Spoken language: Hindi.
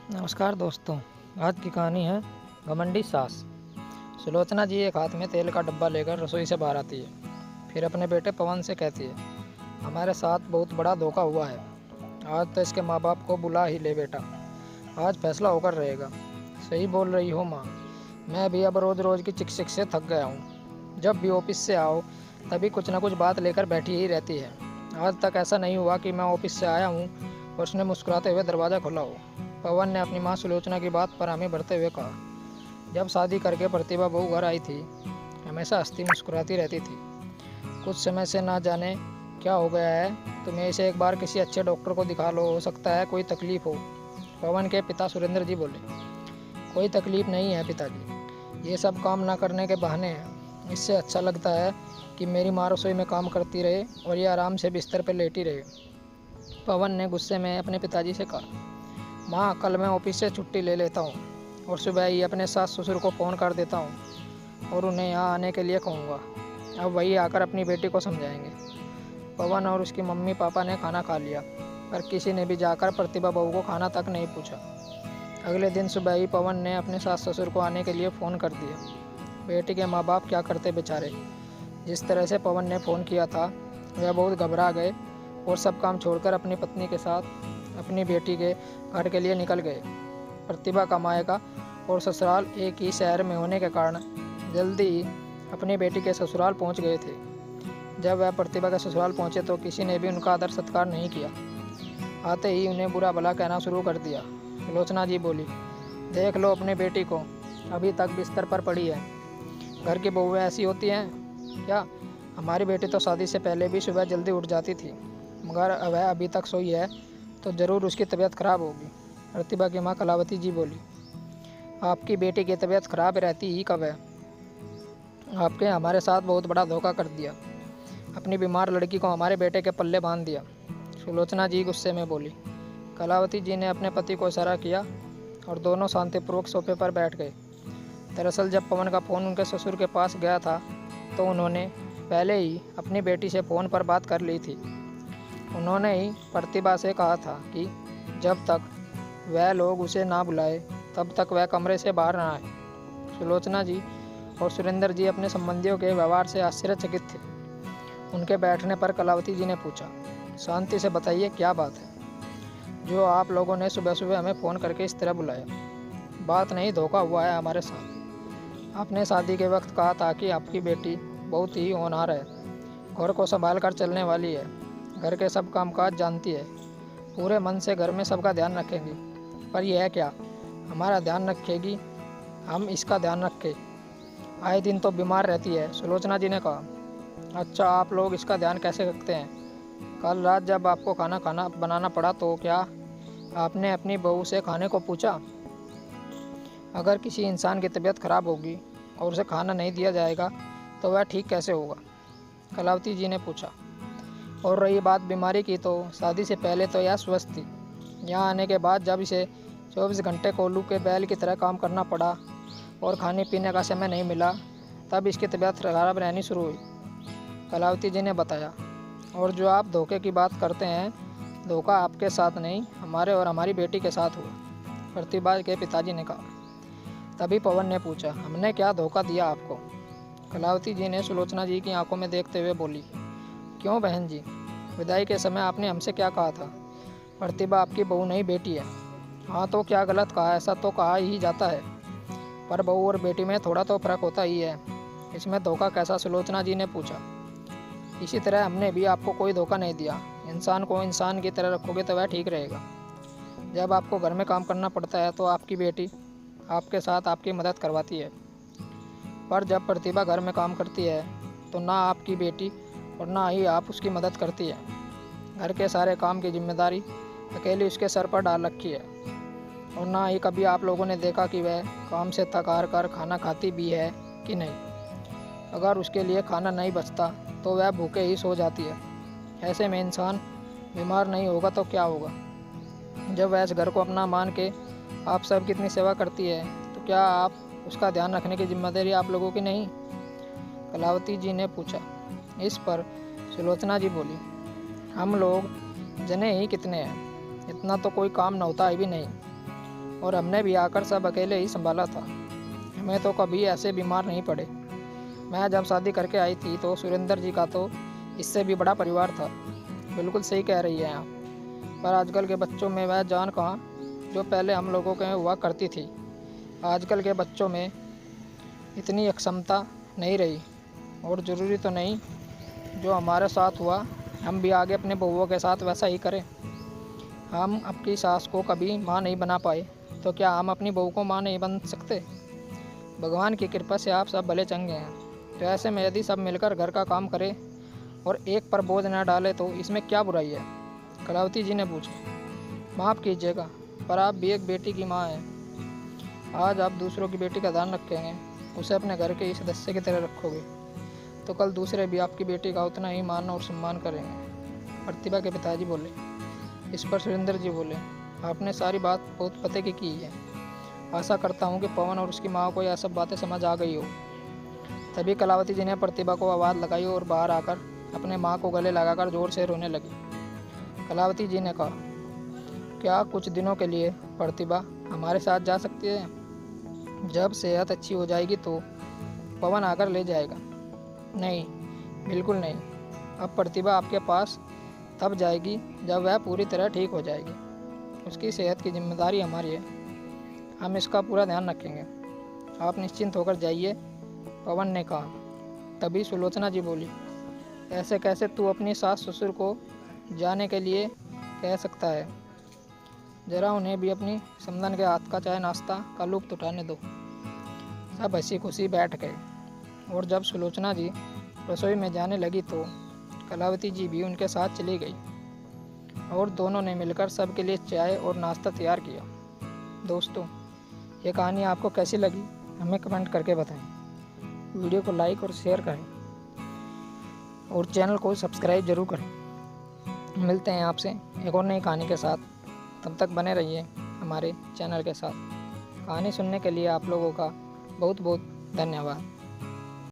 नमस्कार दोस्तों। आज की कहानी है घमंडी सास। सुलोचना जी एक हाथ में तेल का डब्बा लेकर रसोई से बाहर आती है। फिर अपने बेटे पवन से कहती है, हमारे साथ बहुत बड़ा धोखा हुआ है। आज तो इसके माँ बाप को बुला ही ले बेटा, आज फैसला होकर रहेगा। सही बोल रही हो माँ, मैं भी अब रोज़ रोज़ की चिक चिक से थक गया हूँ। जब भी ऑफिस से आओ तभी कुछ ना कुछ बात लेकर बैठी ही रहती है। आज तक ऐसा नहीं हुआ कि मैं ऑफिस से आया हूँ और उसने मुस्कुराते हुए दरवाज़ा खोला हो। पवन ने अपनी माँ सुलोचना की बात पर हामी भरते हुए कहा, जब शादी करके प्रतिभा बहू घर आई थी हमेशा हंसती मुस्कुराती रहती थी। कुछ समय से ना जाने क्या हो गया है, तुम्हें इसे एक बार किसी अच्छे डॉक्टर को दिखा लो, हो सकता है कोई तकलीफ हो। पवन के पिता सुरेंद्र जी बोले, कोई तकलीफ नहीं है पिताजी, ये सब काम ना करने के बहाने हैं। इससे अच्छा लगता है कि मेरी माँ रसोई में काम करती रहे और ये आराम से बिस्तर पर लेटी रहे। पवन ने गुस्से में अपने पिताजी से कहा, माँ कल मैं ऑफिस से छुट्टी ले लेता हूँ और सुबह ही अपने सास ससुर को फ़ोन कर देता हूँ और उन्हें यहाँ आने के लिए कहूँगा। अब वही आकर अपनी बेटी को समझाएंगे। पवन और उसकी मम्मी पापा ने खाना खा लिया, पर किसी ने भी जाकर प्रतिभा बहू को खाना तक नहीं पूछा। अगले दिन सुबह ही पवन ने अपने सास ससुर को आने के लिए फ़ोन कर दिया। बेटी के माँ बाप क्या करते बेचारे। जिस तरह से पवन ने फ़ोन किया था वह बहुत घबरा गए और सब काम छोड़कर अपनी पत्नी के साथ अपनी बेटी के घर के लिए निकल गए। प्रतिभा का मायका और ससुराल एक ही शहर में होने के कारण जल्दी ही अपनी बेटी के ससुराल पहुंच गए थे। जब वह प्रतिभा के ससुराल पहुंचे तो किसी ने भी उनका आदर सत्कार नहीं किया। आते ही उन्हें बुरा भला कहना शुरू कर दिया। सुलोचना जी बोली, देख लो अपनी बेटी को, अभी तक बिस्तर पर पड़ी है। घर की बहुएं ऐसी होती हैं क्या? हमारी बेटी तो शादी से पहले भी सुबह जल्दी उठ जाती थी, मगर वह अभी तक सोई है तो ज़रूर उसकी तबीयत खराब होगी। प्रतिभा की माँ कलावती जी बोली, आपकी बेटी की तबीयत खराब रहती ही कब है? आपके हमारे साथ बहुत बड़ा धोखा कर दिया, अपनी बीमार लड़की को हमारे बेटे के पल्ले बांध दिया। सुलोचना जी गुस्से में बोली। कलावती जी ने अपने पति को इशारा किया और दोनों शांतिपूर्वक सोफे पर बैठ गए। दरअसल जब पवन का फ़ोन उनके ससुर के पास गया था तो उन्होंने पहले ही अपनी बेटी से फ़ोन पर बात कर ली थी। उन्होंने ही प्रतिभा से कहा था कि जब तक वह लोग उसे ना बुलाए तब तक वह कमरे से बाहर ना आए। सुलोचना जी और सुरेंद्र जी अपने संबंधियों के व्यवहार से आश्चर्यचकित थे। उनके बैठने पर कलावती जी ने पूछा, शांति से बताइए क्या बात है जो आप लोगों ने सुबह सुबह हमें फ़ोन करके इस तरह बुलाया? बात नहीं, धोखा हुआ है हमारे साथ। आपने शादी के वक्त कहा था कि आपकी बेटी बहुत ही होनहार है, घर को संभाल कर चलने वाली है, घर के सब कामकाज जानती है, पूरे मन से घर में सबका ध्यान रखेंगी। पर यह है क्या, हमारा ध्यान रखेगी, हम इसका ध्यान रखें? आए दिन तो बीमार रहती है। सुलोचना जी ने कहा, अच्छा आप लोग इसका ध्यान कैसे रखते हैं? कल रात जब आपको खाना बनाना पड़ा तो क्या आपने अपनी बहू से खाने को पूछा? अगर किसी इंसान की तबीयत खराब होगी और उसे खाना नहीं दिया जाएगा तो वह ठीक कैसे होगा? कलावती जी ने पूछा। और रही बात बीमारी की, तो शादी से पहले तो यह स्वस्थ थी। यहाँ आने के बाद जब इसे 24 घंटे कोल्लू के बैल की तरह काम करना पड़ा और खाने पीने का समय नहीं मिला, तब इसकी तबीयत खराब रहनी शुरू हुई। कलावती जी ने बताया। और जो आप धोखे की बात करते हैं, धोखा आपके साथ नहीं, हमारे और हमारी बेटी के साथ हुआ, प्रतिभा के पिताजी ने कहा। तभी पवन ने पूछा, हमने क्या धोखा दिया आपको? कलावती जी ने सुलोचना जी की आंखों में देखते हुए बोली, क्यों बहन जी, विदाई के समय आपने हमसे क्या कहा था? प्रतिभा आपकी बहू नहीं बेटी है। हाँ तो क्या गलत कहा? ऐसा तो कहा ही जाता है, पर बहू और बेटी में थोड़ा तो फर्क होता ही है, इसमें धोखा कैसा? सुलोचना जी ने पूछा। इसी तरह हमने भी आपको कोई धोखा नहीं दिया। इंसान को इंसान की तरह रखोगे तो वह ठीक रहेगा। जब आपको घर में काम करना पड़ता है तो आपकी बेटी आपके साथ आपकी मदद करवाती है, पर जब प्रतिभा घर में काम करती है तो ना आपकी बेटी और ना ही आप उसकी मदद करती है। घर के सारे काम की जिम्मेदारी अकेली उसके सर पर डाल रखी है, और ना ही कभी आप लोगों ने देखा कि वह काम से थक हार कर खाना खाती भी है कि नहीं। अगर उसके लिए खाना नहीं बचता तो वह भूखे ही सो जाती है। ऐसे में इंसान बीमार नहीं होगा तो क्या होगा? जब वह इस घर को अपना मान के आप सब कितनी सेवा करती है, तो क्या आप उसका ध्यान रखने की जिम्मेदारी आप लोगों की नहीं? कलावती जी ने पूछा। इस पर सुलोचना जी बोली, हम लोग जने ही कितने हैं, इतना तो कोई काम न होता ही भी नहीं। और हमने भी आकर सब अकेले ही संभाला था। हमें तो कभी ऐसे बीमार नहीं पड़े। मैं जब शादी करके आई थी तो सुरेंद्र जी का तो इससे भी बड़ा परिवार था। बिल्कुल सही कह रही है आप। पर आजकल के बच्चों में वह जान कहाँ जो पहले हम लोगों के हुआ करती थी। आजकल के बच्चों में इतनी अक्षमता नहीं रही, और ज़रूरी तो नहीं जो हमारे साथ हुआ हम भी आगे अपने बहुओं के साथ वैसा ही करें। हम अपनी सास को कभी माँ नहीं बना पाए तो क्या हम अपनी बहू को माँ नहीं बन सकते? भगवान की कृपा से आप सब भले चंगे हैं। तो ऐसे में यदि सब मिलकर घर का काम करें और एक पर बोझ न डाले तो इसमें क्या बुराई है? कलावती जी ने पूछा। माफ़ कीजिएगा, पर आप भी एक बेटी की माँ हैं। आज आप दूसरों की बेटी का ध्यान रखेंगे, उसे अपने घर के ही सदस्य की तरह रखोगे, तो कल दूसरे भी आपकी बेटी का उतना ही मान और सम्मान करेंगे। प्रतिभा के पिताजी बोले। इस पर सुरेंद्र जी बोले, आपने सारी बात बहुत पते की है। आशा करता हूँ कि पवन और उसकी माँ को यह सब बातें समझ आ गई हो। तभी कलावती जी ने प्रतिभा को आवाज़ लगाई और बाहर आकर अपने माँ को गले लगाकर जोर से रोने लगी। कलावती जी ने कहा, क्या कुछ दिनों के लिए प्रतिभा हमारे साथ जा सकती है? जब सेहत अच्छी हो जाएगी तो पवन आकर ले जाएगा। नहीं, बिल्कुल नहीं। अब प्रतिभा आपके पास तब जाएगी जब वह पूरी तरह ठीक हो जाएगी। उसकी सेहत की जिम्मेदारी हमारी है, हम इसका पूरा ध्यान रखेंगे। आप निश्चिंत होकर जाइए, पवन ने कहा। तभी सुलोचना जी बोली, ऐसे कैसे तू अपनी सास ससुर को जाने के लिए कह सकता है? जरा उन्हें भी अपनी समधन के हाथ का चाय नाश्ता का लुत्फ उठाने दो। सब हंसी खुशी बैठ गए, और जब सुलोचना जी रसोई में जाने लगी तो कलावती जी भी उनके साथ चली गई, और दोनों ने मिलकर सबके लिए चाय और नाश्ता तैयार किया। दोस्तों, ये कहानी आपको कैसी लगी हमें कमेंट करके बताएं। वीडियो को लाइक और शेयर करें, और चैनल को सब्सक्राइब जरूर करें। मिलते हैं आपसे एक और नई कहानी के साथ। तब तक बने रहिए हमारे चैनल के साथ। कहानी सुनने के लिए आप लोगों का बहुत बहुत धन्यवाद।